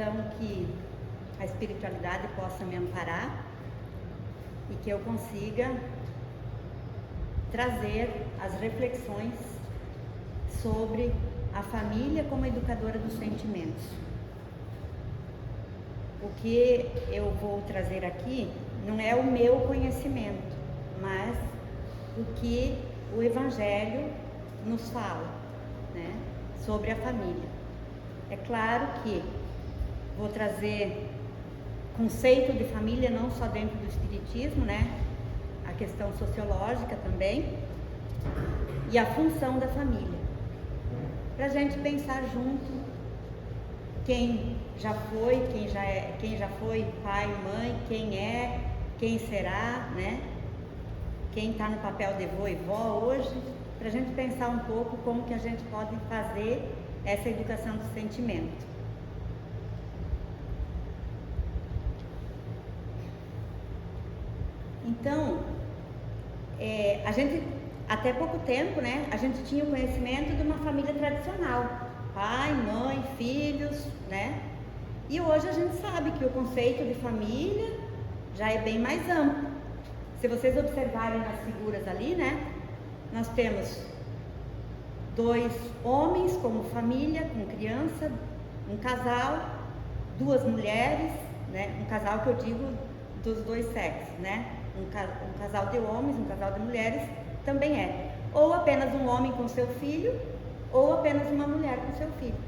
então que a espiritualidade possa me amparar e que eu consiga trazer as reflexões sobre a família como educadora dos sentimentos. O que eu vou trazer aqui não é o meu conhecimento, mas o que o Evangelho nos fala, né, sobre a família. É claro que vou trazer conceito de família não só dentro do espiritismo, né, a questão sociológica também e a função da família, para a gente pensar junto quem já foi, quem já foi pai, mãe, quem é, quem será, né? Quem está no papel de vô e vó hoje, para a gente pensar um pouco como que a gente pode fazer essa educação do sentimento. Então, a gente, até pouco tempo, né, a gente tinha o conhecimento de uma família tradicional, pai, mãe, filhos, né? E hoje a gente sabe que o conceito de família já é bem mais amplo. Se vocês observarem nas figuras ali, né, nós temos 2 homens como família, com criança, um casal, 2 mulheres, né, um casal que eu digo dos 2 sexos, né, um casal de homens, um casal de mulheres também é, ou apenas um homem com seu filho, ou apenas uma mulher com seu filho.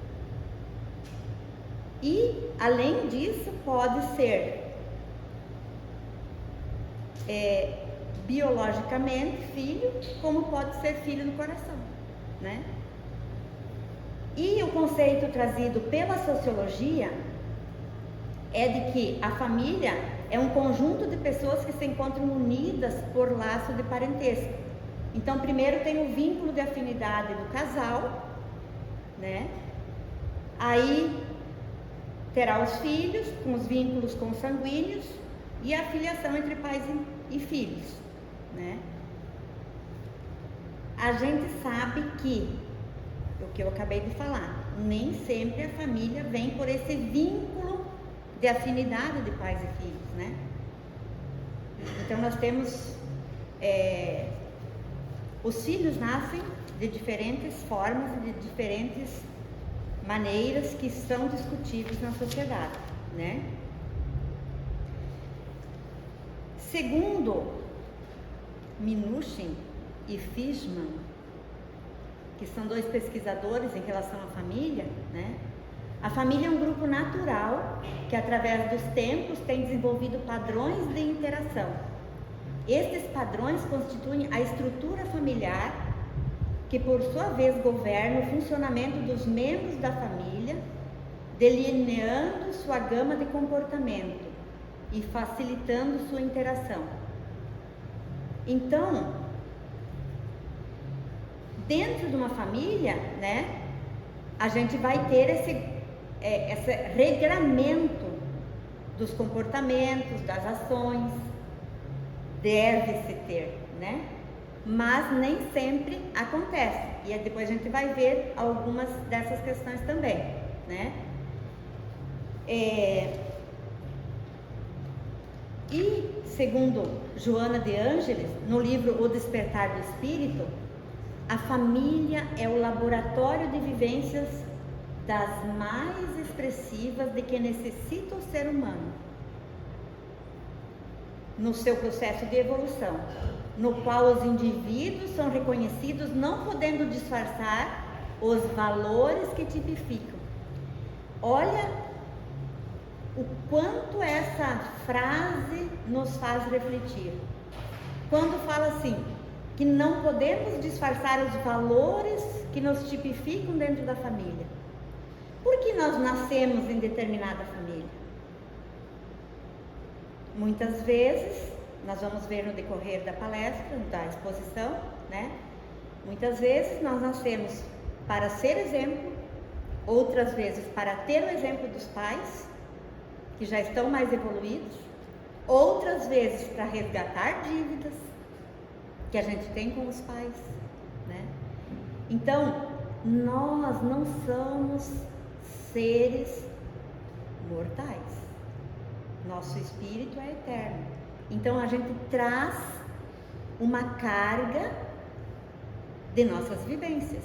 E, além disso, pode ser biologicamente filho, como pode ser filho do coração, né? E o conceito trazido pela sociologia é de que a família é um conjunto de pessoas que se encontram unidas por laço de parentesco. Então, primeiro tem o vínculo de afinidade do casal, né? Aí terá os filhos, com os vínculos consanguíneos, e a filiação entre pais e filhos, né? A gente sabe que, o que eu acabei de falar, nem sempre a família vem por esse vínculo de afinidade de pais e filhos, né? Então nós temos, os filhos nascem de diferentes formas e de diferentes maneiras que são discutíveis na sociedade, né? Segundo Minuchin e Fishman, que são 2 pesquisadores em relação à família, né? A família é um grupo natural que, através dos tempos, tem desenvolvido padrões de interação. Estes padrões constituem a estrutura familiar, que por sua vez governa o funcionamento dos membros da família, delineando sua gama de comportamento e facilitando sua interação. Então, dentro de uma família, né, a gente vai ter esse regramento dos comportamentos, das ações, deve-se ter, né? Mas nem sempre acontece. E depois a gente vai ver algumas dessas questões também, né? E, segundo Joana de Ângeles, no livro O Despertar do Espírito, a família é o laboratório de vivências das mais expressivas de que necessita o ser humano no seu processo de evolução, no qual os indivíduos são reconhecidos não podendo disfarçar os valores que tipificam. Olha o quanto essa frase nos faz refletir. Quando fala assim, que não podemos disfarçar os valores que nos tipificam dentro da família. Por que nós nascemos em determinada família? Muitas vezes, nós vamos ver no decorrer da palestra, da exposição, né? Muitas vezes nós nascemos para ser exemplo, outras vezes para ter o exemplo dos pais, que já estão mais evoluídos, outras vezes para resgatar dívidas que a gente tem com os pais, né? Então, nós não somos seres mortais. Nosso espírito é eterno. Então a gente traz uma carga de nossas vivências.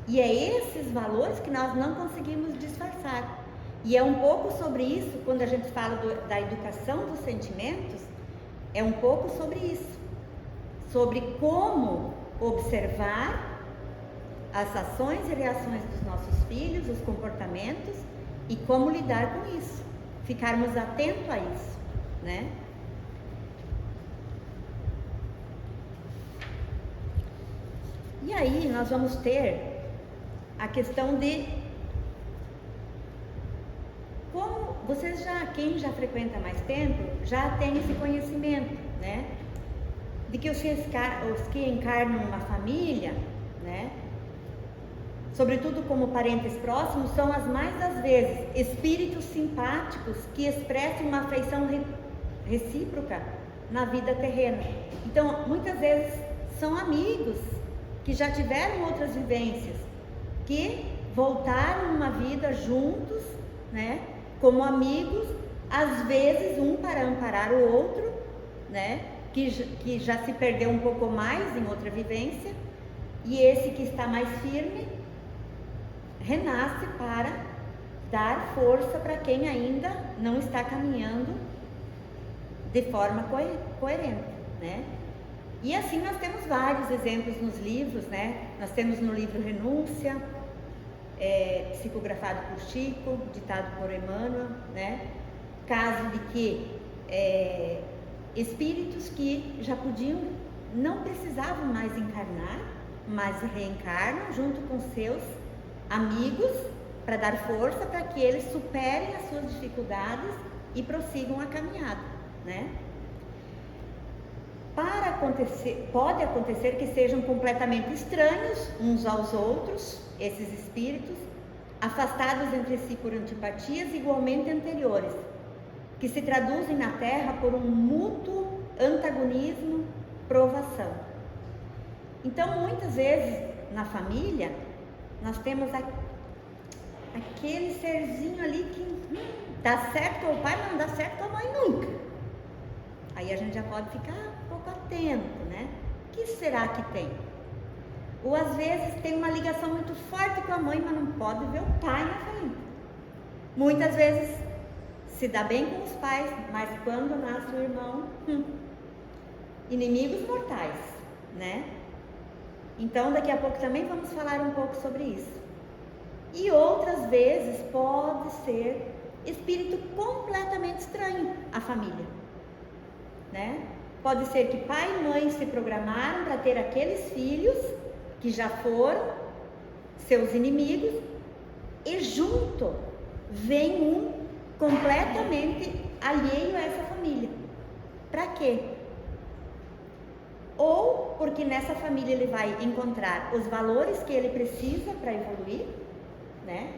E é esses valores que nós não conseguimos disfarçar. E é um pouco sobre isso, quando a gente fala da educação dos sentimentos, é um pouco sobre isso. Sobre como observar as ações e reações dos nossos filhos, os comportamentos, e como lidar com isso. Ficarmos atentos a isso, né? E aí nós vamos ter a questão de como vocês quem já frequenta há mais tempo, já tem esse conhecimento, né? De que os que encarnam uma família, né? Sobretudo como parentes próximos, são as mais das vezes espíritos simpáticos que expressam uma afeição recíproca na vida terrena. Então, muitas vezes são amigos que já tiveram outras vivências, que voltaram uma vida juntos, né? Como amigos, às vezes um para amparar o outro, né? Que já se perdeu um pouco mais em outra vivência, e esse que está mais firme renasce para dar força para quem ainda não está caminhando de forma coerente, né? E assim nós temos vários exemplos nos livros, né? Nós temos no livro Renúncia, psicografado por Chico, ditado por Emmanuel, né? Caso de que espíritos que já podiam, não precisavam mais encarnar, mas reencarnam junto com seus amigos para dar força para que eles superem as suas dificuldades e prossigam a caminhada, né? Pode acontecer que sejam completamente estranhos uns aos outros, esses espíritos, afastados entre si por antipatias igualmente anteriores, que se traduzem na Terra por um mútuo antagonismo, provação. Então, muitas vezes, na família, nós temos aquele serzinho ali que dá certo ao pai, não dá certo à mãe nunca. Aí a gente já pode ficar um pouco atento, né? O que será que tem? Ou às vezes tem uma ligação muito forte com a mãe, mas não pode ver o pai na frente. Muitas vezes se dá bem com os pais, mas quando nasce o irmão, inimigos mortais, né? Então daqui a pouco também vamos falar um pouco sobre isso. E outras vezes pode ser espírito completamente estranho à família, né? Pode ser que pai e mãe se programaram para ter aqueles filhos que já foram seus inimigos, e junto vem um completamente alheio a essa família. Para quê? Ou porque nessa família ele vai encontrar os valores que ele precisa para evoluir, né?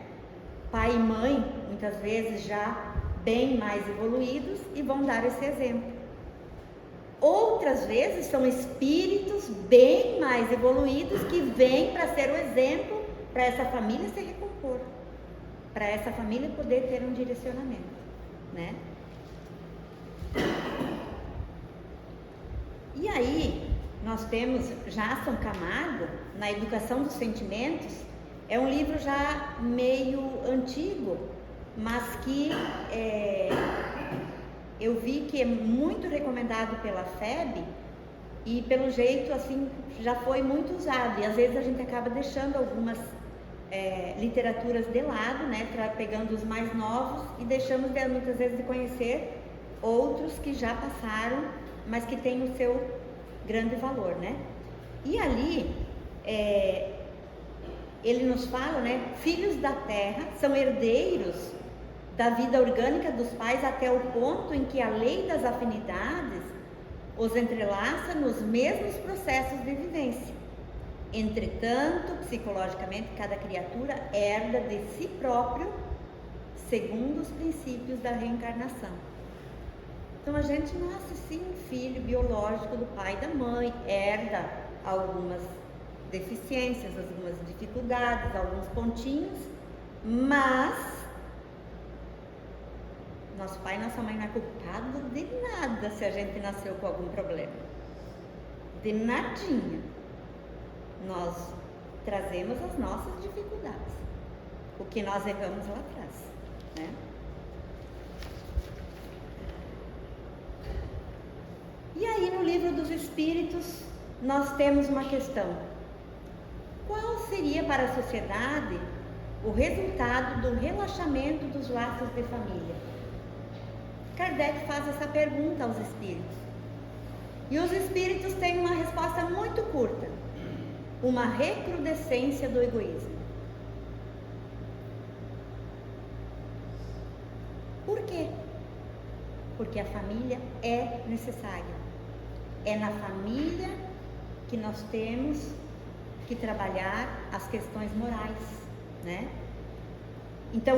Pai e mãe, muitas vezes já bem mais evoluídos, e vão dar esse exemplo. Outras vezes são espíritos bem mais evoluídos que vêm para ser o exemplo para essa família se recompor, para essa família poder ter um direcionamento, né? E aí nós temos Jason Camargo, na Educação dos Sentimentos. É um livro já meio antigo, mas que eu vi que é muito recomendado pela FEB, e pelo jeito assim já foi muito usado, e às vezes a gente acaba deixando algumas literaturas de lado, né, pegando os mais novos e deixamos muitas vezes de conhecer outros que já passaram, mas que têm o seu grande valor, né? E ali ele nos fala, né, filhos da terra são herdeiros da vida orgânica dos pais até o ponto em que a lei das afinidades os entrelaça nos mesmos processos de vivência. Entretanto, psicologicamente, cada criatura herda de si próprio segundo os princípios da reencarnação. Então a gente nasce sim filho biológico do pai e da mãe, herda algumas deficiências, algumas dificuldades, alguns pontinhos, mas nosso pai e nossa mãe não é culpado de nada se a gente nasceu com algum problema. De nadinha. Nós trazemos as nossas dificuldades. O que nós erramos lá atrás, né? E aí no Livro dos Espíritos nós temos uma questão. Qual seria para a sociedade o resultado do relaxamento dos laços de família? Kardec faz essa pergunta aos espíritos. E os espíritos têm uma resposta muito curta. Uma recrudescência do egoísmo. Por quê? Porque a família é necessária. É na família que nós temos que trabalhar as questões morais, né? Então,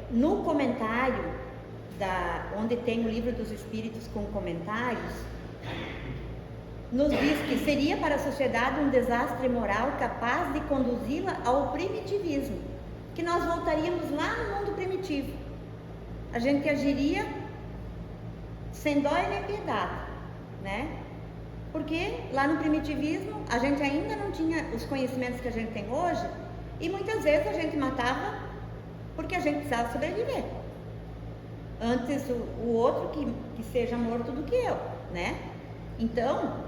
no comentário, onde tem o Livro dos Espíritos com comentários, nos diz que seria para a sociedade um desastre moral capaz de conduzi-la ao primitivismo, que nós voltaríamos lá no mundo primitivo. A gente agiria sem dó e nem piedade, né? Porque lá no primitivismo a gente ainda não tinha os conhecimentos que a gente tem hoje e muitas vezes a gente matava porque a gente precisava sobreviver. Antes o outro que seja morto do que eu, né? Então,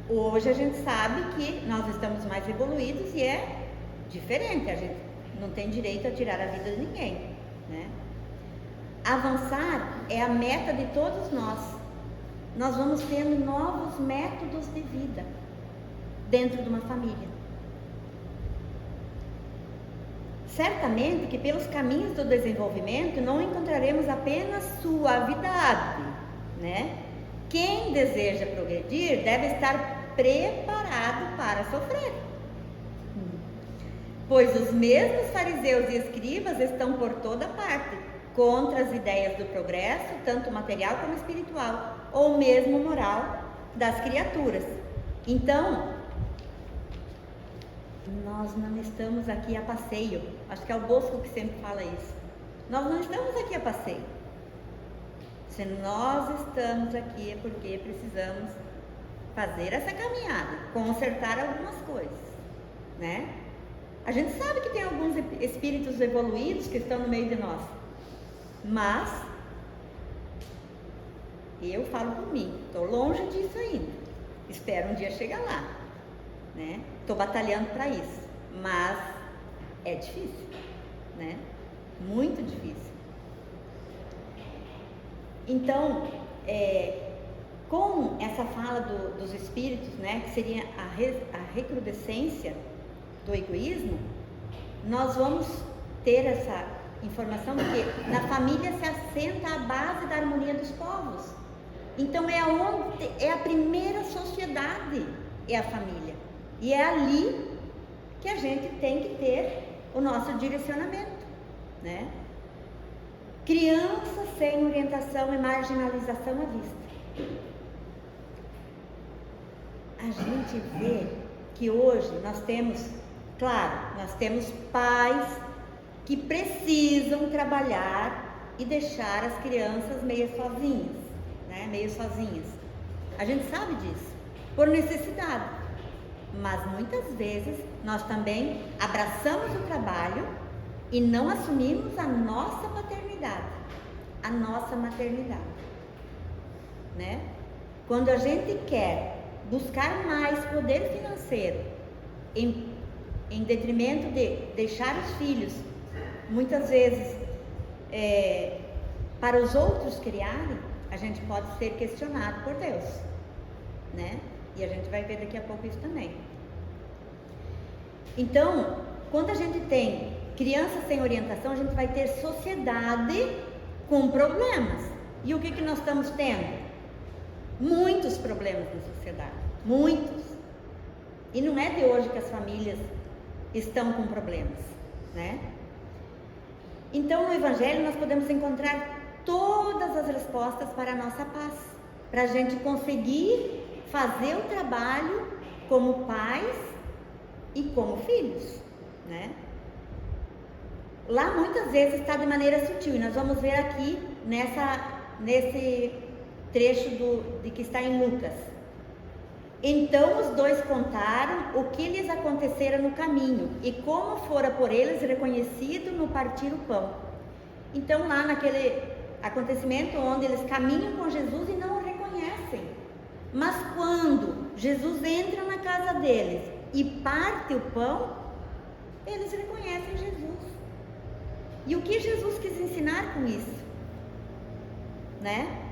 hoje a gente sabe que nós estamos mais evoluídos e é diferente, a gente não tem direito a tirar a vida de ninguém, né? Avançar é a meta de todos nós. Nós vamos tendo novos métodos de vida dentro de uma família. Certamente que pelos caminhos do desenvolvimento não encontraremos apenas suavidade, né? Quem deseja progredir deve estar preparado para sofrer. Pois os mesmos fariseus e escribas estão por toda parte contra as ideias do progresso, tanto material como espiritual, ou mesmo moral das criaturas. Então, nós não estamos aqui a passeio. Acho que é o Bosco que sempre fala isso. Nós não estamos aqui a passeio. Se nós estamos aqui é porque precisamos fazer essa caminhada, consertar algumas coisas, né? A gente sabe que tem alguns espíritos evoluídos que estão no meio de nós, mas eu falo por mim, estou longe disso ainda. Espero um dia chegar lá, né? Estou batalhando para isso, mas é difícil, né? Muito difícil. Então, com essa fala dos espíritos, né, que seria a recrudescência do egoísmo, nós vamos ter essa informação de que na família se assenta a base da harmonia dos povos. Então é a primeira sociedade, é a família. E é ali que a gente tem que ter o nosso direcionamento, né? Crianças sem orientação e marginalização à vista. A gente vê que hoje nós temos, claro, nós temos pais que precisam trabalhar e deixar as crianças meio sozinhas, né? Meio sozinhas. A gente sabe disso, por necessidade. Mas muitas vezes nós também abraçamos o trabalho e não assumimos a nossa paternidade, a nossa maternidade, né? Quando a gente quer buscar mais poder financeiro em detrimento de deixar os filhos, muitas vezes, para os outros criarem, a gente pode ser questionado por Deus, né? E a gente vai ver daqui a pouco isso também. Então, quando a gente tem crianças sem orientação, a gente vai ter sociedade com problemas. E o que nós estamos tendo? Muitos problemas na sociedade, muitos. E não é de hoje que as famílias estão com problemas, né? Então, no Evangelho nós podemos encontrar todas as respostas para a nossa paz, para a gente conseguir fazer o trabalho como pais e como filhos, né? lá muitas vezes está de maneira sutil, e nós vamos ver aqui nesse trecho de que está em Lucas. Então os dois contaram o que lhes acontecera no caminho e como fora por eles reconhecido no partir o pão. Então lá naquele acontecimento onde eles caminham com Jesus e não o reconhecem, mas quando Jesus entra na casa deles e parte o pão, eles reconhecem Jesus. E o que Jesus quis ensinar com isso, né?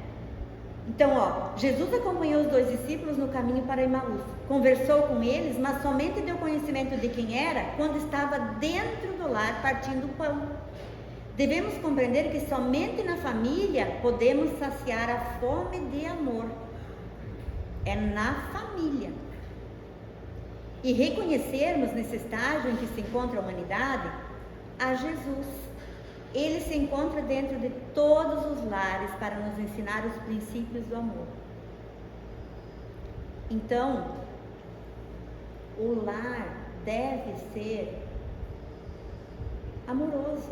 Então, Jesus acompanhou os dois discípulos no caminho para Emaús, conversou com eles, mas somente deu conhecimento de quem era quando estava dentro do lar partindo o pão. Devemos compreender que somente na família podemos saciar a fome de amor. É na família. E reconhecermos nesse estágio em que se encontra a humanidade a Jesus. Ele se encontra dentro de todos os lares para nos ensinar os princípios do amor. Então, o lar deve ser amoroso,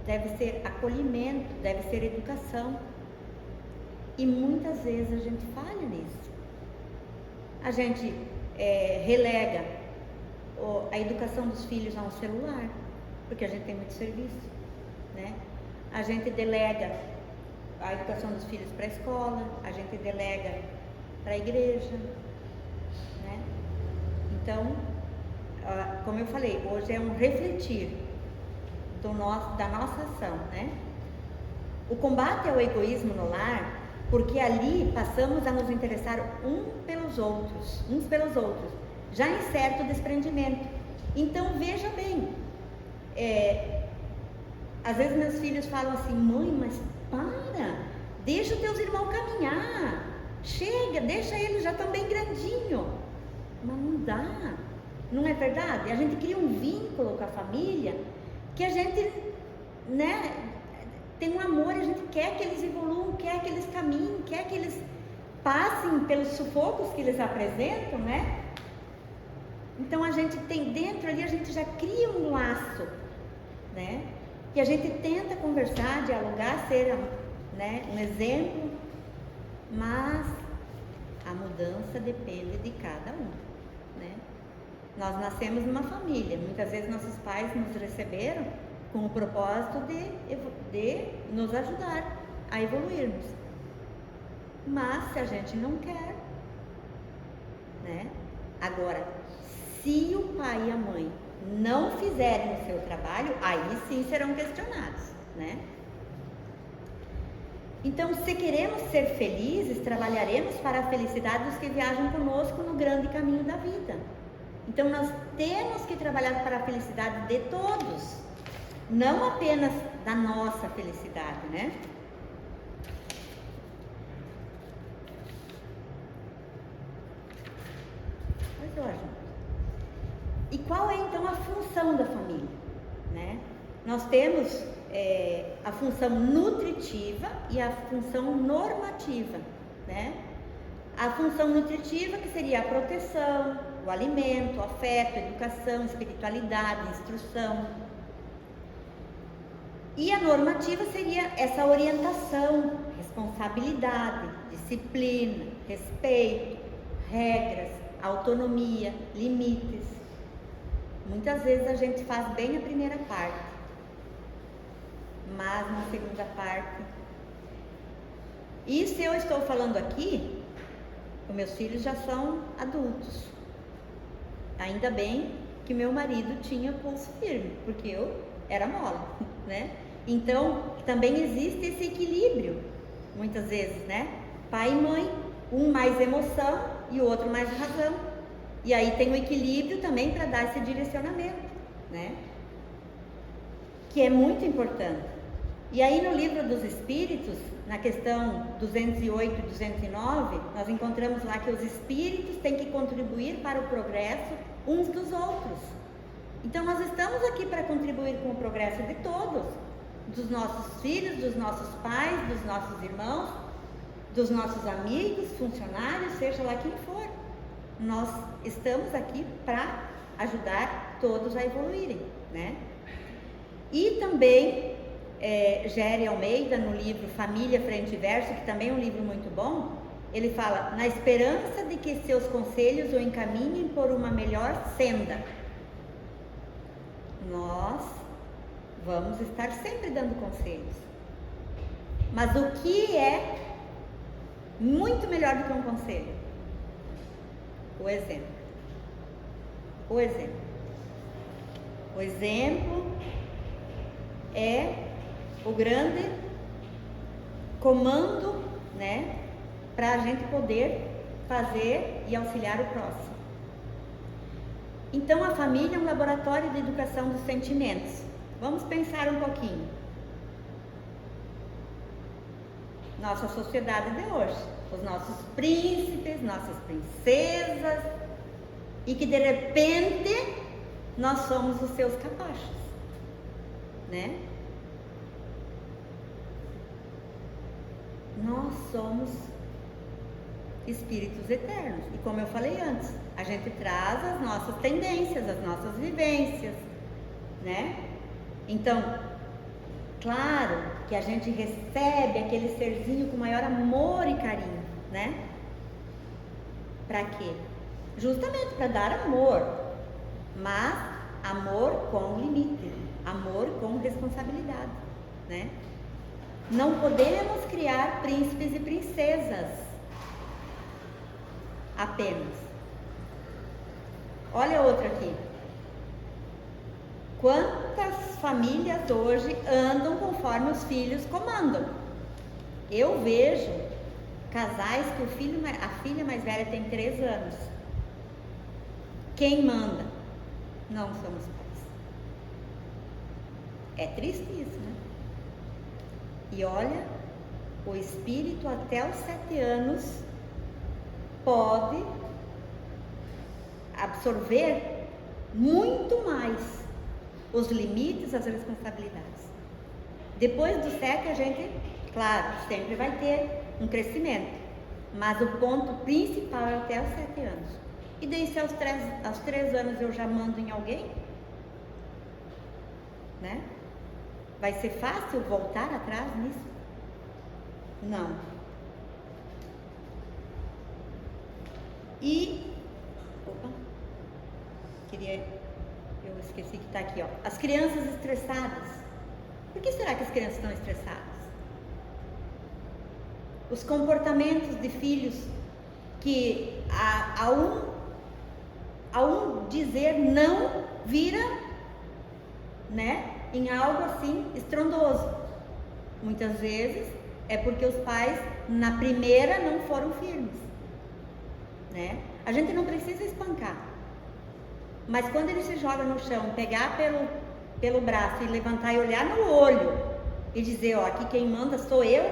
deve ser acolhimento, deve ser educação. E muitas vezes a gente falha nisso. A gente relega a educação dos filhos a um celular, porque a gente tem muito serviço. Né? A gente delega a educação dos filhos para a escola, a gente delega para a igreja, né? Então, como eu falei, hoje é um refletir da nossa ação, né? O combate ao egoísmo no lar, porque ali passamos a nos interessar uns pelos outros, já em certo desprendimento. Então, veja bem, às vezes meus filhos falam assim: mãe, mas deixa os teus irmãos caminhar, chega, deixa eles, já estão bem grandinho. Mas não dá, não é verdade? A gente cria um vínculo com a família que a gente, né, tem um amor, a gente quer que eles evoluam, quer que eles caminhem, quer que eles passem pelos sufocos que eles apresentam, né? Então a gente tem dentro ali, a gente já cria um laço, né? Que a gente tenta conversar, dialogar, ser, né, um exemplo, mas a mudança depende de cada um, né? Nós nascemos numa família, muitas vezes nossos pais nos receberam com o propósito de nos ajudar a evoluirmos, mas se a gente não quer, né? Agora, se o pai e a mãe não fizerem o seu trabalho, aí sim serão questionados, né? Então, se queremos ser felizes, trabalharemos para a felicidade dos que viajam conosco no grande caminho da vida. Então, nós temos que trabalhar para a felicidade de todos, não apenas da nossa felicidade, né? E qual é então a função da família, né? Nós temos a função nutritiva e a função normativa, né? A função nutritiva, que seria a proteção, o alimento, o afeto, a educação, espiritualidade, instrução. E a normativa seria essa orientação, responsabilidade, disciplina, respeito, regras, autonomia, limites. Muitas vezes a gente faz bem a primeira parte, mas na segunda parte. E se eu estou falando aqui, os meus filhos já são adultos. Ainda bem que meu marido tinha pulso firme, porque eu era mole, né? Então, também existe esse equilíbrio, muitas vezes, né? Pai e mãe, um mais emoção e o outro mais razão. E aí tem o equilíbrio também para dar esse direcionamento, né? Que é muito importante. E aí no livro dos Espíritos, na questão 208 e 209, nós encontramos lá que os espíritos têm que contribuir para o progresso uns dos outros. Então nós estamos aqui para contribuir com o progresso de todos, dos nossos filhos, dos nossos pais, dos nossos irmãos, dos nossos amigos, funcionários, seja lá quem for. Nós estamos aqui para ajudar todos a evoluírem, né? E também Géry Almeida, no livro Família Frente e Verso, que também é um livro muito bom, ele fala: na esperança de que seus conselhos o encaminhem por uma melhor senda. Nós vamos estar sempre dando conselhos, mas o que é muito melhor do que um conselho? O exemplo. O exemplo. O exemplo é o grande comando, né, para a gente poder fazer e auxiliar o próximo. Então, a família é um laboratório de educação dos sentimentos. Vamos pensar um pouquinho. Nossa sociedade de hoje, os nossos príncipes, nossas princesas, e que de repente nós somos os seus capachos, né? Nós somos espíritos eternos, e como eu falei antes, a gente traz as nossas tendências, as nossas vivências, né? Então, claro que a gente recebe aquele serzinho com maior amor e carinho, né? Para quê? Justamente para dar amor, mas amor com limite, amor com responsabilidade, né? Não podemos criar príncipes e princesas apenas. Olha outra aqui. Quantas famílias hoje andam conforme os filhos comandam? Eu vejo casais que a filha mais velha tem 3 anos. Quem manda? Não são os pais. É triste isso, né? E olha, o espírito até os 7 anos pode absorver muito mais os limites, as responsabilidades. Depois dos 7, a gente, claro, sempre vai ter um crescimento, mas o ponto principal é até os 7 anos. E daí, se aos 3 anos eu já mando em alguém, né? Vai ser fácil voltar atrás nisso? Não. E, eu esqueci que está aqui, ó. As crianças estressadas. Por que será que as crianças estão estressadas? Os comportamentos de filhos que a um dizer não vira, né, em algo assim estrondoso. Muitas vezes é porque os pais na primeira não foram firmes, né? A gente não precisa espancar, mas quando ele se joga no chão, pegar pelo braço e levantar e olhar no olho e dizer, ó, aqui quem manda sou eu,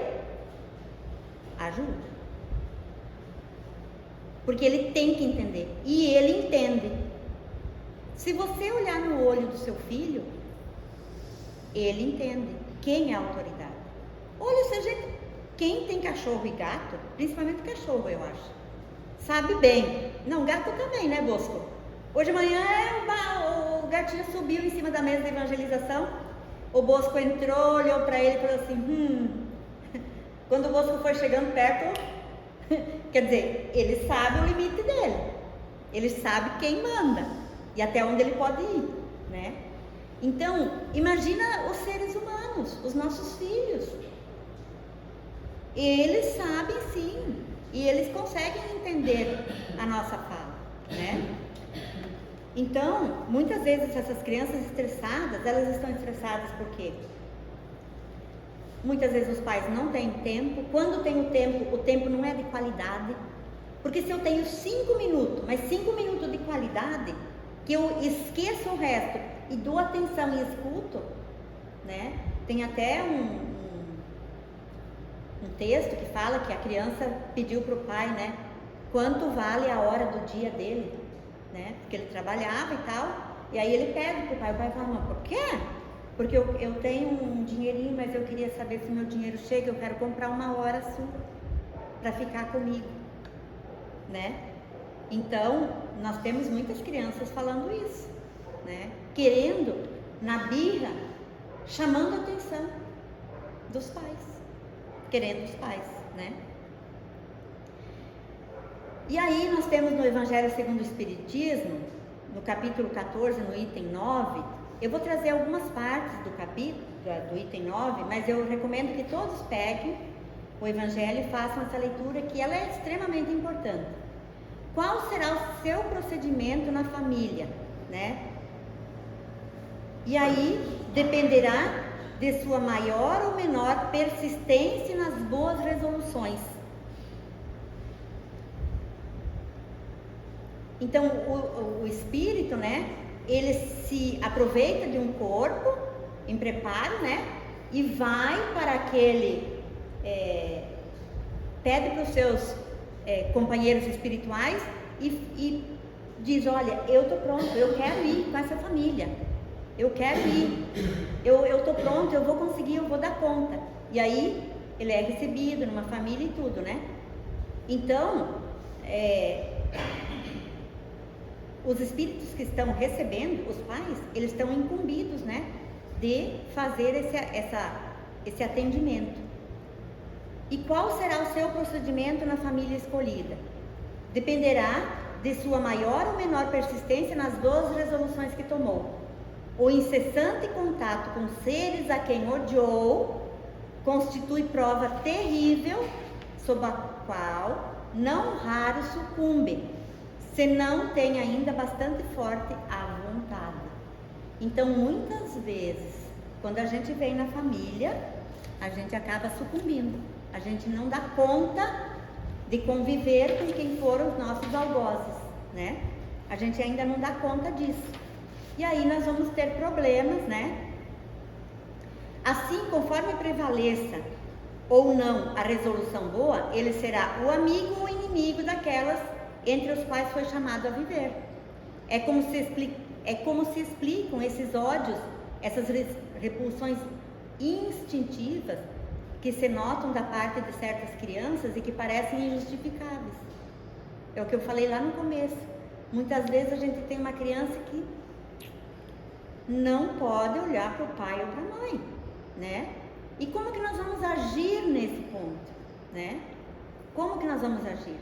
ajuda. Porque ele tem que entender, e ele entende. Se você olhar no olho do seu filho, ele entende quem é a autoridade. Olha, se a gente, quem tem cachorro e gato, principalmente cachorro, eu acho, sabe bem. Não, gato também, né, Bosco? Hoje de manhã o gatinho subiu em cima da mesa de evangelização, o Bosco entrou, olhou para ele e falou assim, Quando o Bosco foi chegando perto, quer dizer, ele sabe o limite dele, ele sabe quem manda e até onde ele pode ir, né? Então, imagina os seres humanos, os nossos filhos. Eles sabem sim, e eles conseguem entender a nossa fala, né? Então, muitas vezes essas crianças estressadas, elas estão estressadas por quê? Muitas vezes os pais não têm tempo. Quando tem o tempo não é de qualidade. Porque se eu tenho 5 minutos, mas 5 minutos de qualidade, que eu esqueço o resto e dou atenção e escuto, né? Tem até um texto que fala que a criança pediu para o pai, né? Quanto vale a hora do dia dele, né? Porque ele trabalhava e tal. E aí ele pede para o pai fala, mas por quê? Porque eu tenho um dinheirinho, mas eu queria saber se meu dinheiro chega, eu quero comprar 1 hora sua para ficar comigo, né? Então, nós temos muitas crianças falando isso, né? Querendo, na birra, chamando a atenção dos pais, querendo os pais, né? E aí nós temos no Evangelho segundo o Espiritismo, no capítulo 14, no item 9, eu vou trazer algumas partes do capítulo, do item 9, mas eu recomendo que todos peguem o Evangelho e façam essa leitura, que ela é extremamente importante. Qual será o seu procedimento na família, né? E aí dependerá de sua maior ou menor persistência nas boas resoluções. Então, o espírito, né, ele se aproveita de um corpo em preparo, né, e vai para aquele, pede para os seus companheiros espirituais e diz: olha, eu estou pronto, eu quero ir com essa família, eu quero ir, eu estou pronto, eu vou conseguir, eu vou dar conta. E aí ele é recebido numa família e tudo, né? Então, os espíritos que estão recebendo, os pais, eles estão incumbidos, né, de fazer esse atendimento. E qual será o seu procedimento na família escolhida? Dependerá de sua maior ou menor persistência nas 12 resoluções que tomou. O incessante contato com seres a quem odiou constitui prova terrível sob a qual não raro sucumbe, se não tem ainda bastante forte a vontade. Então, muitas vezes, quando a gente vem na família, a gente acaba sucumbindo. A gente não dá conta de conviver com quem foram os nossos algozes, né? A gente ainda não dá conta disso. E aí nós vamos ter problemas, né? Assim, conforme prevaleça ou não a resolução boa, ele será o amigo ou inimigo daquelas entre os quais foi chamado a viver. É como se explicam esses ódios, essas repulsões instintivas que se notam da parte de certas crianças e que parecem injustificáveis. É o que eu falei lá no começo. Muitas vezes a gente tem uma criança que não pode olhar para o pai ou para a mãe, né? E como que nós vamos agir nesse ponto, né? Como que nós vamos agir?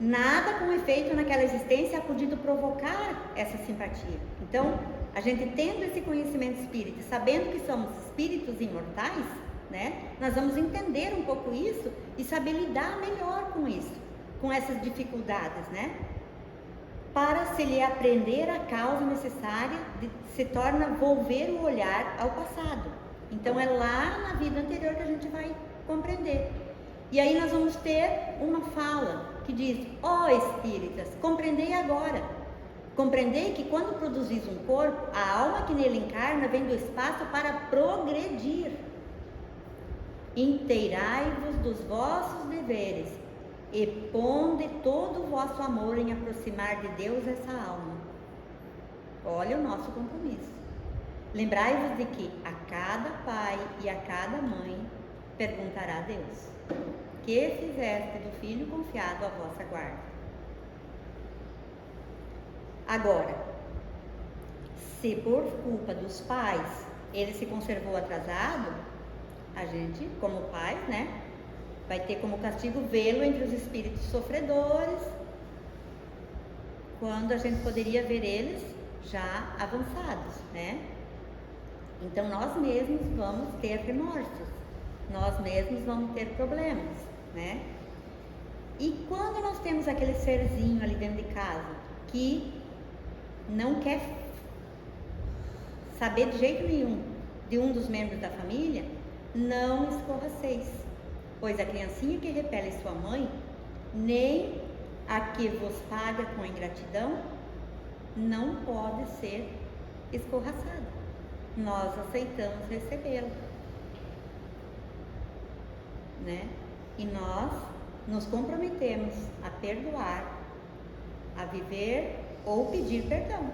Nada com efeito naquela existência ha podido provocar essa simpatia. Então, a gente tendo esse conhecimento espírita, sabendo que somos espíritos imortais, né? Nós vamos entender um pouco isso e saber lidar melhor com isso, com essas dificuldades, né? Para se lhe aprender a causa necessária, se torna volver o olhar ao passado. Então é lá na vida anterior que a gente vai compreender. E aí nós vamos ter uma fala que diz: ó espíritas, compreendei agora. Compreendei que quando produzis um corpo, a alma que nele encarna vem do espaço para progredir. Inteirai-vos dos vossos deveres e ponde todo o vosso amor em aproximar de Deus essa alma. Olha o nosso compromisso. Lembrai-vos de que a cada pai e a cada mãe perguntará a Deus: que fizeste do filho confiado à vossa guarda? Agora, se por culpa dos pais ele se conservou atrasado, a gente, como pais, né, vai ter como castigo vê-lo entre os espíritos sofredores, quando a gente poderia ver eles já avançados, né? Então nós mesmos vamos ter remorsos, nós mesmos vamos ter problemas, né? E quando nós temos aquele serzinho ali dentro de casa que não quer saber de jeito nenhum de um dos membros da família, não escorraceis, pois a criancinha que repele sua mãe, nem a que vos paga com ingratidão, não pode ser escorraçada. Nós aceitamos recebê-la, né? E nós nos comprometemos a perdoar, a viver ou pedir perdão,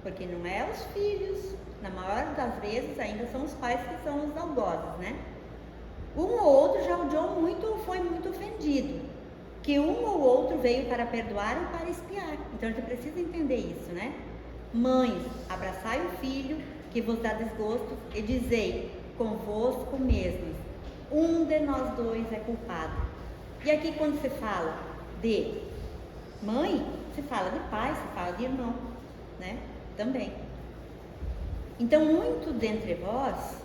porque não é os filhos, na maior das vezes ainda são os pais que são os algozes, né? Um ou outro já odiou muito ou foi muito ofendido, que um ou outro veio para perdoar ou para espiar. Então a gente precisa entender isso, né? Mães, abraçai o filho que vos dá desgosto, e dizei convosco mesmos, um de nós dois é culpado. E aqui quando se fala de mãe, se fala de pai, se fala de irmão, né? Também. Então, muito dentre vós,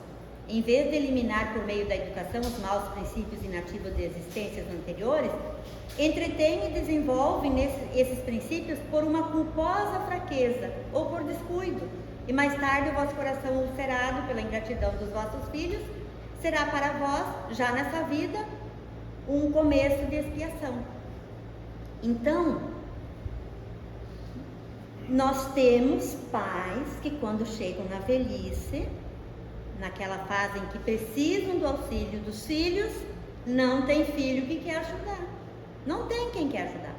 em vez de eliminar por meio da educação os maus princípios inativos de existências anteriores, entretêm e desenvolvem esses princípios por uma culposa fraqueza ou por descuido, e mais tarde o vosso coração ulcerado pela ingratidão dos vossos filhos será para vós, já nessa vida, um começo de expiação. Então, nós temos pais que quando chegam na velhice, naquela fase em que precisam do auxílio dos filhos, não tem filho que quer ajudar. Não tem quem quer ajudar.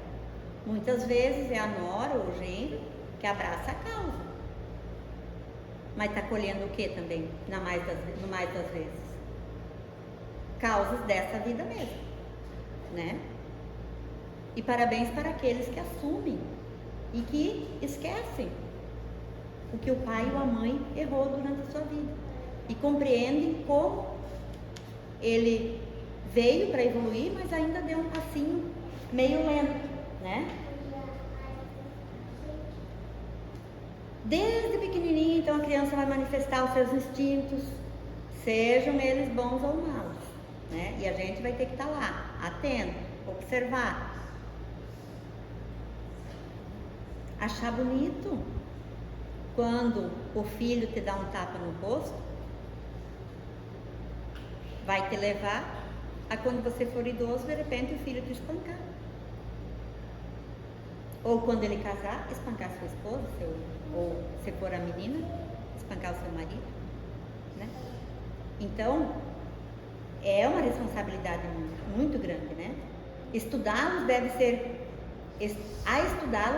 Muitas vezes é a nora ou o genro que abraça a causa. Mas está colhendo o que também, no mais das vezes? Causas dessa vida mesmo, né? E parabéns para aqueles que assumem e que esquecem o que o pai ou a mãe errou durante a sua vida e compreendem como ele veio para evoluir, mas ainda deu um passinho meio lento, né? Desde pequenininho, então, a criança vai manifestar os seus instintos, sejam eles bons ou maus, né? E a gente vai ter que estar lá, atento, observar. Achar bonito quando o filho te dá um tapa no rosto, vai te levar a quando você for idoso, de repente o filho te espancar. Ou quando ele casar, espancar sua esposa, ou se for a menina, espancar o seu marido, né? Então, é uma responsabilidade muito grande, né? A estudá-los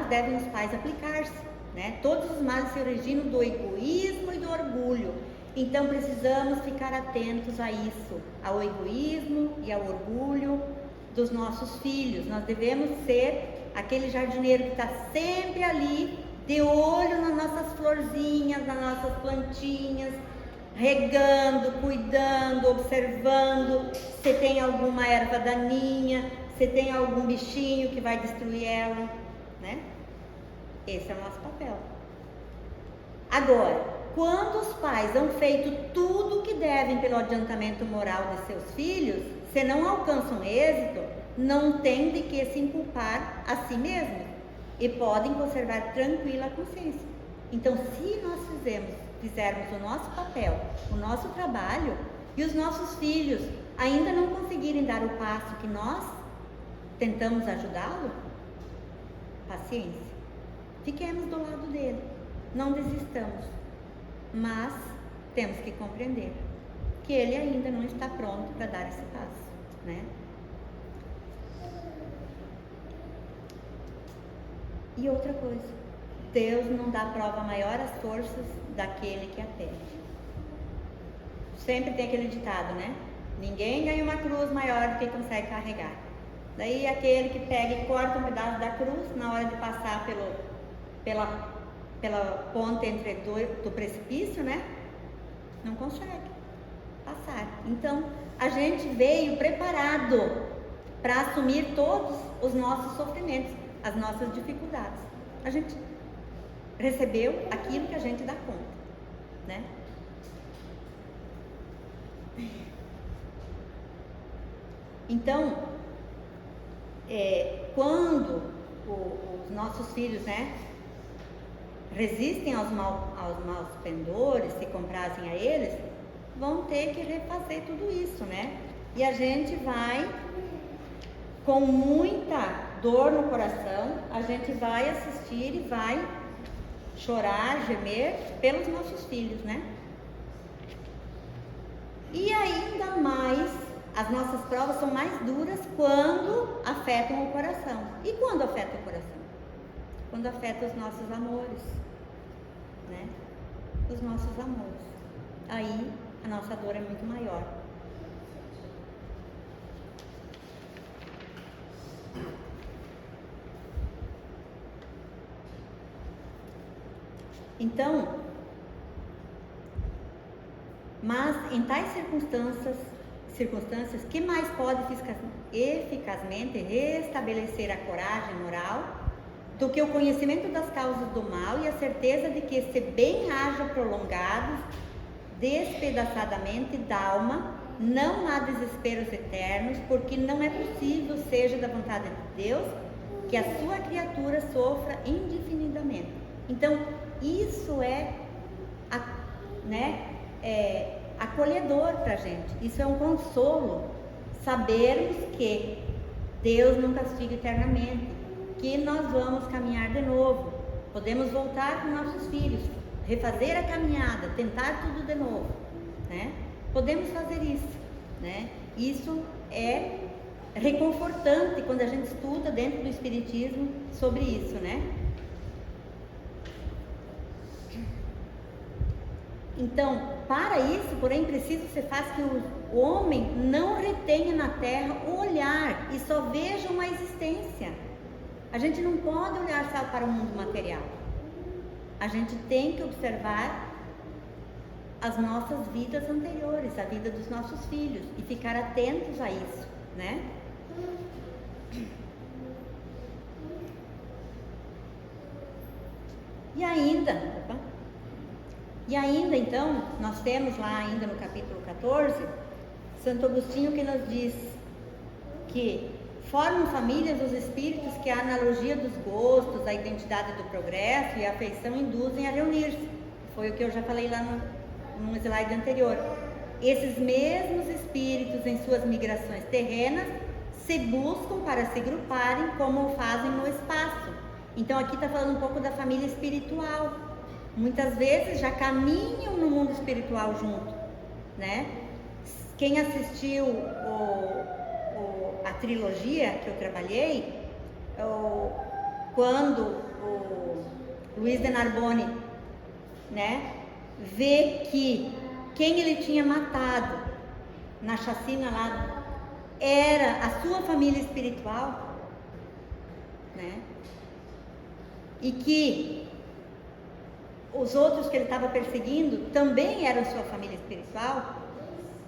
devem os pais aplicar-se, né? Todos os males se originam do egoísmo e do orgulho. Então precisamos ficar atentos a isso, ao egoísmo e ao orgulho dos nossos filhos. Nós devemos ser aquele jardineiro que está sempre ali, de olho nas nossas florzinhas, nas nossas plantinhas, regando, cuidando, observando se tem alguma erva daninha, se tem algum bichinho que vai destruir ela, né? Esse é o nosso papel. Agora, quando os pais hão feito tudo o que devem pelo adiantamento moral de seus filhos, se não alcançam êxito, não têm de que se inculpar a si mesmos e podem conservar tranquila a consciência. Então, se nós fizermos o nosso papel, o nosso trabalho, e os nossos filhos ainda não conseguirem dar o passo que nós tentamos ajudá-lo, paciência. Fiquemos do lado dele, não desistamos, mas temos que compreender que ele ainda não está pronto para dar esse passo, né? E outra coisa, Deus não dá prova maior às forças daquele que a pede. Sempre tem aquele ditado, né? Ninguém ganha uma cruz maior do que consegue carregar. Daí aquele que pega e corta um pedaço da cruz, na hora de passar pela ponte entre do precipício, né? Não consegue passar. Então, a gente veio preparado para assumir todos os nossos sofrimentos, as nossas dificuldades. A gente recebeu aquilo que a gente dá conta, né? Então, quando os nossos filhos, né, resistem aos maus pendores, se comprazem a eles, vão ter que refazer tudo isso, né? E a gente vai, com muita dor no coração, a gente vai assistir e vai chorar, gemer pelos nossos filhos, né? E ainda mais, as nossas provas são mais duras quando afetam o coração. E quando afeta o coração? Quando afeta os nossos amores, né? Os nossos amores. Aí a nossa dor é muito maior. Então, Mas em tais circunstâncias, que mais pode eficazmente restabelecer a coragem moral do que o conhecimento das causas do mal e a certeza de que, se bem haja prolongados despedaçadamente da alma, não há desesperos eternos, porque não é possível, seja da vontade de Deus, que a sua criatura sofra indefinidamente. Então, isso é, acolhedor para a gente. Isso é um consolo, sabermos que Deus não castiga eternamente, que nós vamos caminhar de novo, podemos voltar com nossos filhos, refazer a caminhada, tentar tudo de novo, né? Podemos fazer isso, né? Isso é reconfortante quando a gente estuda dentro do Espiritismo sobre isso, né? Então, para isso, porém, preciso se faz que o homem não retenha na terra o olhar e só veja uma existência. A gente não pode olhar só para o mundo material. A gente tem que observar as nossas vidas anteriores, a vida dos nossos filhos, e ficar atentos a isso, né? E ainda então, nós temos lá ainda no capítulo 14, Santo Agostinho, que nos diz que formam famílias os espíritos que a analogia dos gostos, a identidade do progresso e a afeição induzem a reunir-se. Foi o que eu já falei lá no slide anterior. Esses mesmos espíritos, em suas migrações terrenas, se buscam para se gruparem como fazem no espaço. Então aqui está falando um pouco da família espiritual. Muitas vezes já caminham no mundo espiritual junto, né? Quem assistiu a trilogia que eu trabalhei, quando o Luiz de Narbonne, né, vê que quem ele tinha matado na chacina lá era a sua família espiritual, né? E que os outros que ele estava perseguindo também eram sua família espiritual.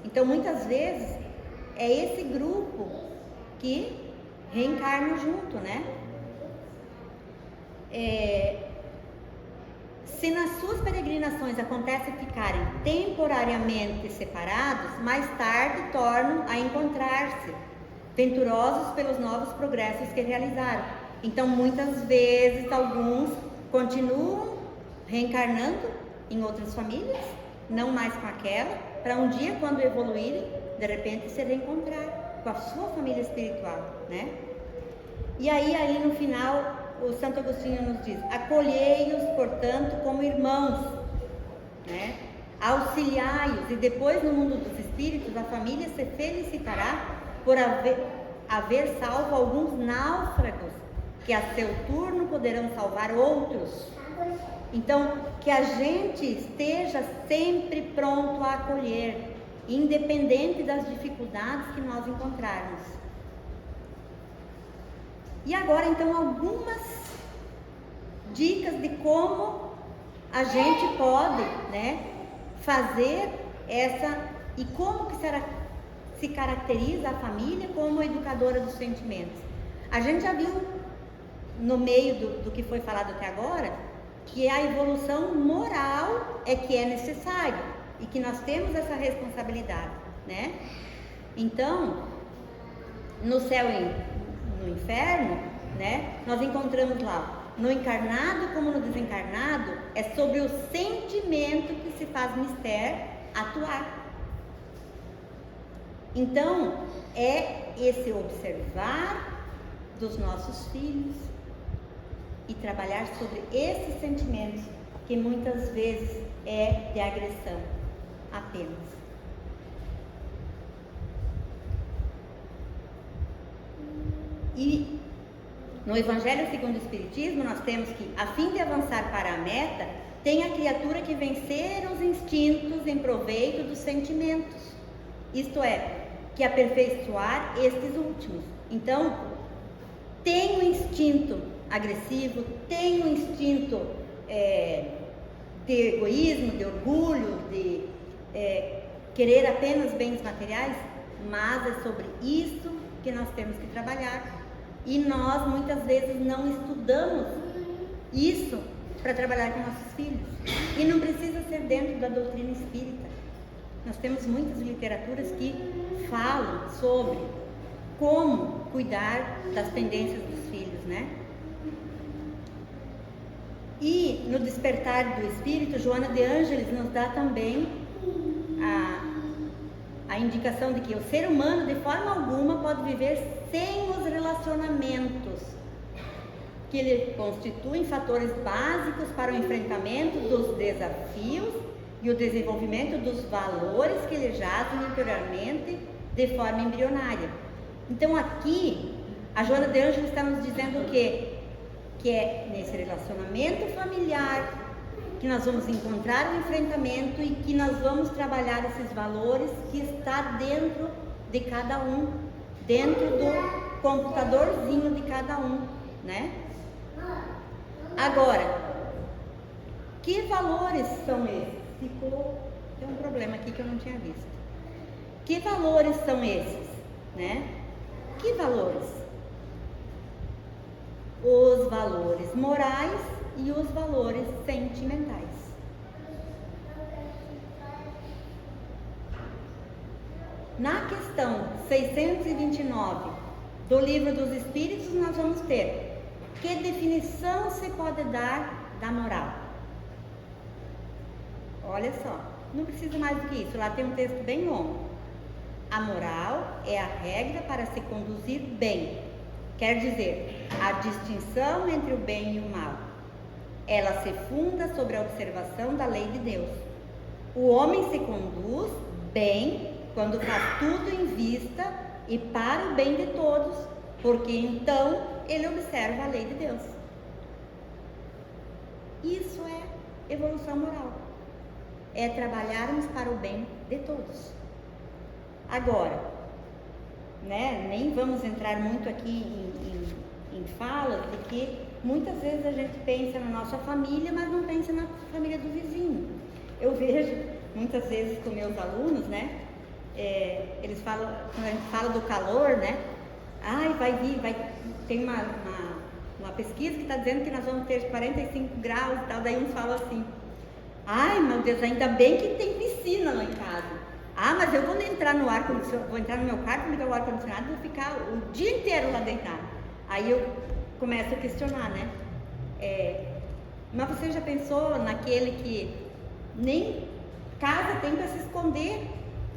Então, muitas vezes, é esse grupo que reencarna junto, né? Se nas suas peregrinações acontece ficarem temporariamente separados, mais tarde tornam a encontrar-se, venturosos pelos novos progressos que realizaram. Então, muitas vezes, alguns continuam reencarnando em outras famílias, não mais com aquela, para um dia, quando evoluírem, de repente se reencontrar com a sua família espiritual, né? E aí no final, o Santo Agostinho nos diz: acolhei-os, portanto, como irmãos, né? Auxiliai-os, e depois no mundo dos espíritos a família se felicitará por haver salvo alguns náufragos, que a seu turno poderão salvar outros. Então, que a gente esteja sempre pronto a acolher, independente das dificuldades que nós encontrarmos. E agora, então, algumas dicas de como a gente pode, né, fazer essa, e como que se caracteriza a família como educadora dos sentimentos. A gente já viu no meio do que foi falado até agora, que a evolução moral é que é necessária e que nós temos essa responsabilidade, né? Então, no céu e no inferno, né, nós encontramos lá, no encarnado como no desencarnado, é sobre o sentimento que se faz mister atuar. Então, é esse observar dos nossos filhos e trabalhar sobre esses sentimentos, que muitas vezes é de agressão apenas. E no Evangelho segundo o Espiritismo, nós temos que, a fim de avançar para a meta, tem a criatura que vencer os instintos em proveito dos sentimentos, isto é, que aperfeiçoar estes últimos. Então, tem o instinto agressivo, tem o instinto de egoísmo, de orgulho, querer apenas bens materiais, mas é sobre isso que nós temos que trabalhar. E nós muitas vezes não estudamos isso para trabalhar com nossos filhos. E não precisa ser dentro da doutrina espírita. Nós temos muitas literaturas que falam sobre como cuidar das pendências dos filhos, né? E no Despertar do Espírito, Joana de Ângeles nos dá também a indicação de que o ser humano de forma alguma pode viver sem os relacionamentos, que lhe constituem fatores básicos para o enfrentamento dos desafios e o desenvolvimento dos valores que lhe jazem interiormente de forma embrionária. Então aqui, a Joana de Ângeles está nos dizendo o quê? Que é nesse relacionamento familiar que nós vamos encontrar o enfrentamento e que nós vamos trabalhar esses valores que está dentro de cada um, dentro do computadorzinho de cada um, né? Agora, que valores são esses? Tem um problema aqui que eu não tinha visto. Que valores são esses, né? Que valores? Os valores morais e os valores sentimentais. Na questão 629 do Livro dos Espíritos, nós vamos ter: que definição se pode dar da moral? Olha só, não precisa mais do que isso, lá tem um texto bem longo. A moral é a regra para se conduzir bem, quer dizer, a distinção entre o bem e o mal. Ela se funda sobre a observação da lei de Deus. O homem se conduz bem quando faz tudo em vista e para o bem de todos, porque então ele observa a lei de Deus. Isso é evolução moral. É trabalharmos para o bem de todos. Agora, né, nem vamos entrar muito aqui em falas de que muitas vezes a gente pensa na nossa família, mas não pensa na família do vizinho. Eu vejo muitas vezes com meus alunos, né, eles falam, quando a gente fala do calor, né, tem uma pesquisa que está dizendo que nós vamos ter 45 graus e tal, daí uns falam assim: ai meu Deus, ainda bem que tem piscina lá em casa. Ah, mas eu vou entrar no ar-condicionado, vou entrar no meu quarto, ligar o ar-condicionado e vou ficar o dia inteiro lá deitado. Aí eu começo a questionar, né? Mas você já pensou naquele que nem casa tem para se esconder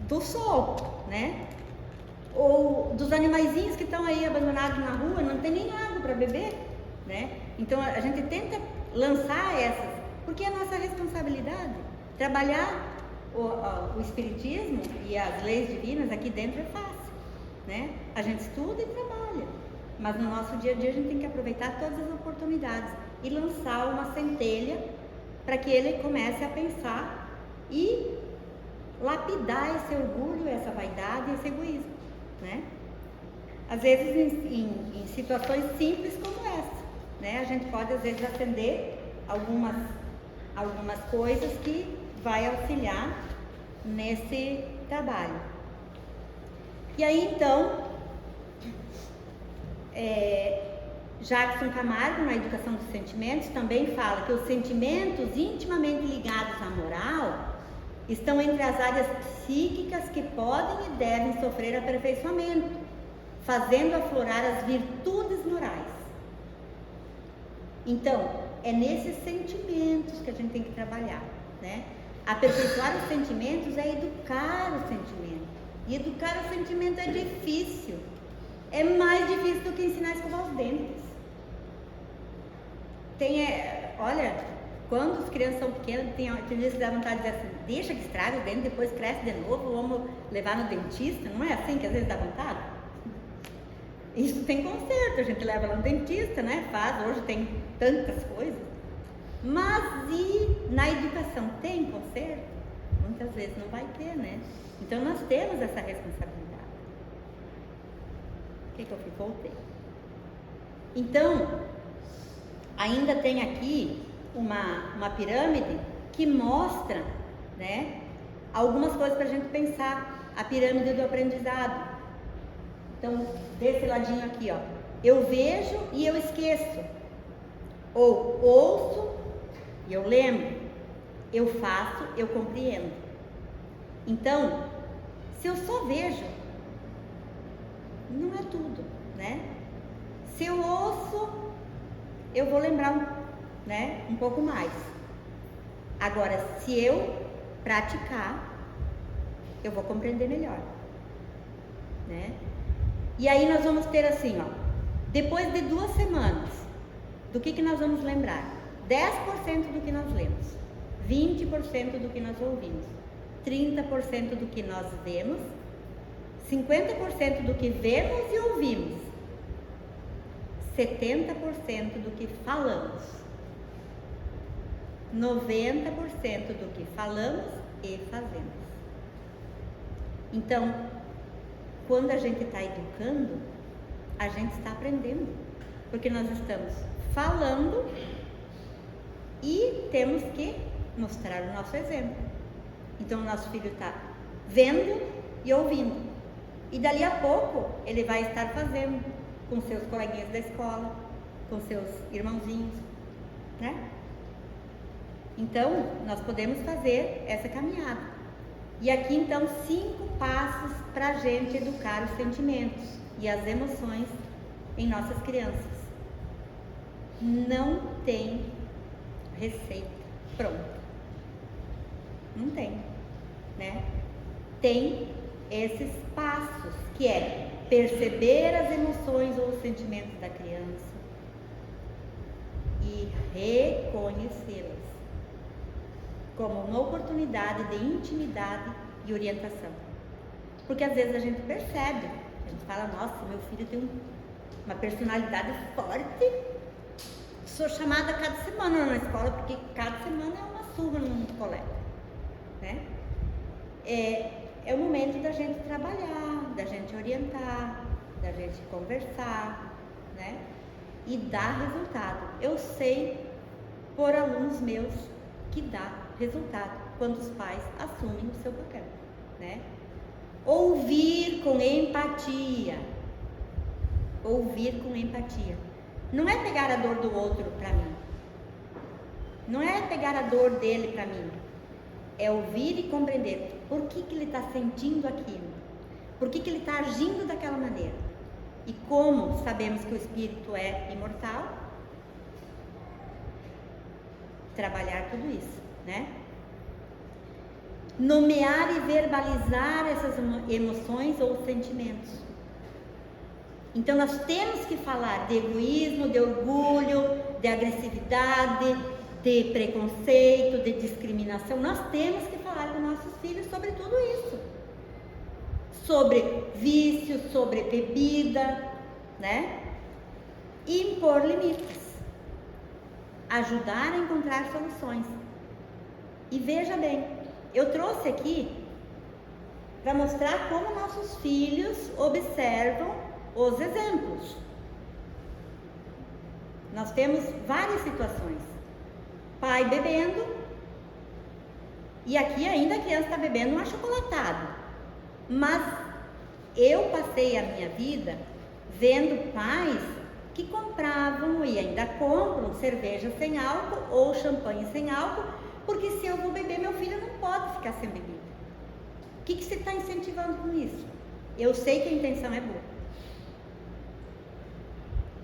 do sol, né? Ou dos animaizinhos que estão aí abandonados na rua, não tem nem água para beber, né? Então a gente tenta lançar essas, porque é a nossa responsabilidade. Trabalhar o espiritismo e as leis divinas aqui dentro é fácil, né? A gente estuda e trabalha, mas no nosso dia a dia a gente tem que aproveitar todas as oportunidades e lançar uma centelha para que ele comece a pensar e lapidar esse orgulho, essa vaidade e esse egoísmo, né? Às vezes em situações simples como essa, né? A gente pode às vezes acender algumas coisas que vai auxiliar nesse trabalho. E aí então, Jackson Camargo, na Educação dos Sentimentos, também fala que os sentimentos intimamente ligados à moral estão entre as áreas psíquicas que podem e devem sofrer aperfeiçoamento, fazendo aflorar as virtudes morais. Então, é nesses sentimentos que a gente tem que trabalhar, né? Aperfeiçoar os sentimentos é educar o sentimento. E educar o sentimento é difícil. É mais difícil do que ensinar a escovar os dentes. Olha, quando as crianças são pequenas, tem vezes que dá vontade de dizer assim: deixa que estraga o dente, depois cresce de novo, vamos levar no dentista. Não é assim que às vezes dá vontade? Isso tem conserto, a gente leva lá no dentista, né? Hoje tem tantas coisas. Mas e na educação tem conserto? Muitas vezes não vai ter, né? Então nós temos essa responsabilidade. O que eu voltei? Então, ainda tem aqui uma pirâmide que mostra, né, algumas coisas para a gente pensar, a pirâmide do aprendizado. Então, desse ladinho aqui, ó, eu vejo e eu esqueço, ou ouço e eu lembro, eu faço, eu compreendo. Então, se eu só vejo, não é tudo, né? Se eu ouço, eu vou lembrar, né, um pouco mais. Agora, se eu praticar, eu vou compreender melhor, né? E aí nós vamos ter assim, ó, depois de 2 semanas, do que nós vamos lembrar? 10% do que nós lemos, 20% do que nós ouvimos, 30% do que nós vemos, 50% do que vemos e ouvimos, 70% do que falamos, 90% do que falamos e fazemos. Então, quando a gente está educando, a gente está aprendendo, porque nós estamos falando e temos que mostrar o nosso exemplo. Então, o nosso filho está vendo e ouvindo, e dali a pouco ele vai estar fazendo com seus coleguinhas da escola, com seus irmãozinhos, né? Então, nós podemos fazer essa caminhada. E aqui, então, 5 passos para a gente educar os sentimentos e as emoções em nossas crianças. Não tem receita pronta. Não tem, né? Tem esses passos, que é perceber as emoções ou os sentimentos da criança e reconhecê-las como uma oportunidade de intimidade e orientação. Porque às vezes a gente percebe, a gente fala, nossa, meu filho tem uma personalidade forte, sou chamada cada semana na escola, porque cada semana é uma surra no colega, né? É o momento da gente trabalhar, da gente orientar, da gente conversar, né? E dar resultado. Eu sei por alunos meus que dá resultado quando os pais assumem o seu papel, né? Ouvir com empatia. Ouvir com empatia. Não é pegar a dor do outro para mim. Não é pegar a dor dele para mim. É ouvir e compreender por que ele está sentindo aquilo, por que ele está agindo daquela maneira. E como sabemos que o espírito é imortal, trabalhar tudo isso, né? Nomear e verbalizar essas emoções ou sentimentos. Então nós temos que falar de egoísmo, de orgulho, de agressividade, de preconceito, de discriminação. Nós temos que falar com nossos filhos sobre tudo isso. Sobre vício, sobre bebida, né? E impor limites. Ajudar a encontrar soluções. E veja bem, eu trouxe aqui para mostrar como nossos filhos observam os exemplos. Nós temos várias situações. Pai bebendo, e aqui ainda a criança está bebendo um achocolatado. Mas eu passei a minha vida vendo pais que compravam e ainda compram cerveja sem álcool ou champanhe sem álcool, porque se eu vou beber, meu filho não pode ficar sem bebida. O que você está incentivando com isso? Eu sei que a intenção é boa.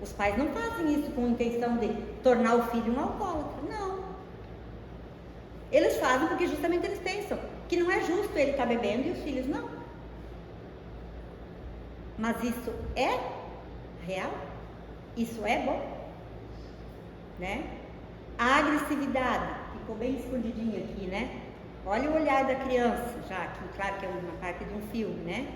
Os pais não fazem isso com a intenção de tornar o filho um alcoólatra, não. Eles fazem porque justamente eles pensam que não é justo ele estar bebendo e os filhos não. Mas isso é real? Isso é bom? Né? A agressividade, ficou bem escondidinha aqui, né? Olha o olhar da criança, já que claro que é uma parte de um filme, né?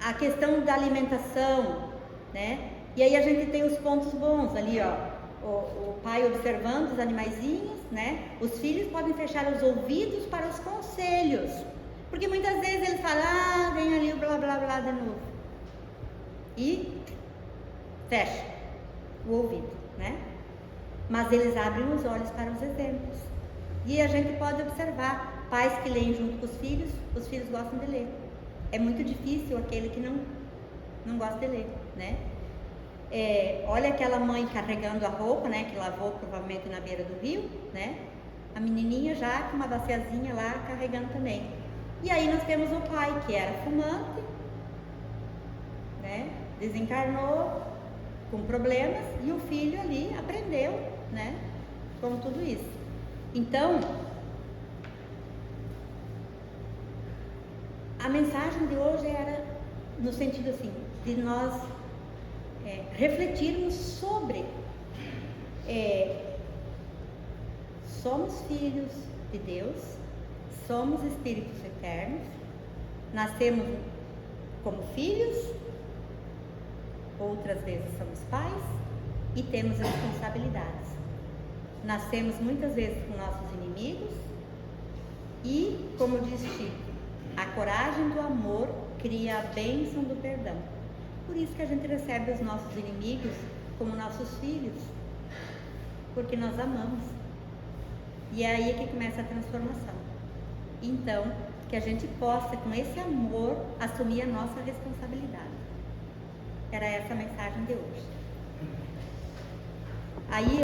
A questão da alimentação, né? E aí a gente tem os pontos bons ali, ó. O pai observando os animaizinhos, né? Os filhos podem fechar os ouvidos para os conselhos, porque muitas vezes eles falam, vem ali o blá blá blá de novo, e fecha o ouvido, né? Mas eles abrem os olhos para os exemplos, e a gente pode observar pais que leem junto com os filhos gostam de ler. É muito difícil aquele que não gosta de ler, né? Olha aquela mãe carregando a roupa, né? Que lavou provavelmente na beira do rio, né? A menininha já com uma baciazinha lá carregando também. E aí nós temos o pai que era fumante, né? Desencarnou com problemas e o filho ali aprendeu, né? Com tudo isso. Então, a mensagem de hoje era no sentido assim, de nós refletirmos sobre somos filhos de Deus, somos espíritos eternos, nascemos como filhos, outras vezes somos pais e temos responsabilidades. Nascemos muitas vezes com nossos inimigos e, como diz Chico, a coragem do amor cria a bênção do perdão. Por isso que a gente recebe os nossos inimigos como nossos filhos, porque nós amamos. E é aí que começa a transformação. Então, que a gente possa, com esse amor, assumir a nossa responsabilidade. Era essa a mensagem de hoje. Aí